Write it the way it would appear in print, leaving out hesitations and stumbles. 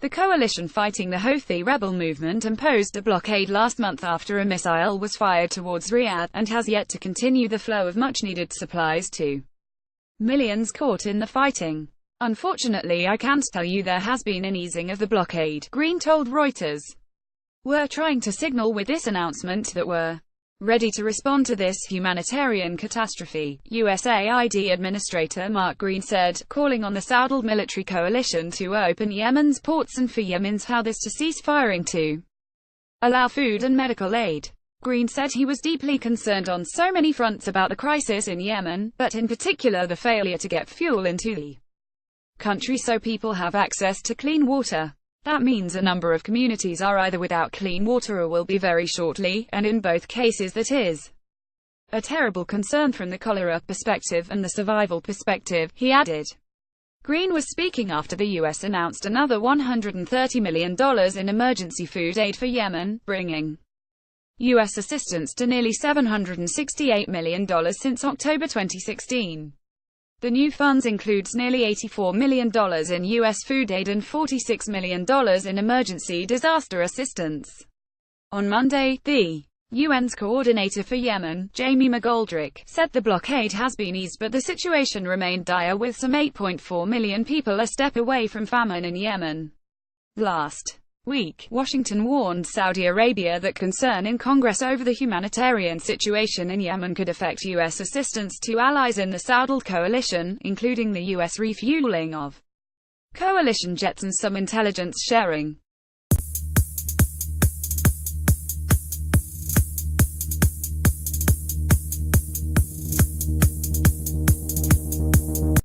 The coalition fighting the Houthi rebel movement imposed a blockade last month after a missile was fired towards Riyadh, and has yet to continue the flow of much-needed supplies to millions caught in the fighting. "Unfortunately, I can't tell you there has been an easing of the blockade," Green told Reuters. "We're trying to signal with this announcement that we're ready to respond to this humanitarian catastrophe," USAID Administrator Mark Green said, calling on the Saudiled military coalition to open Yemen's ports and for Yemens Houthis to cease firing to allow food and medical aid. Green said he was deeply concerned on so many fronts about the crisis in Yemen, but in particular the failure to get fuel into the country so people have access to clean water. That means a number of communities are either without clean water or will be very shortly, and in both cases that is a terrible concern from the cholera perspective and the survival perspective, he added. Green was speaking after the U.S. announced another $130 million in emergency food aid for Yemen, bringing U.S. assistance to nearly $768 million since October 2016. The new funds includes nearly $84 million in U.S. food aid and $46 million in emergency disaster assistance. On Monday, the UN's coordinator for Yemen, Jamie McGoldrick, said the blockade has been eased but the situation remained dire with some 8.4 million people a step away from famine in Yemen. Last week, Washington warned Saudi Arabia that concern in Congress over the humanitarian situation in Yemen could affect U.S. assistance to allies in the Saudiled coalition, including the U.S. refueling of coalition jets and some intelligence sharing.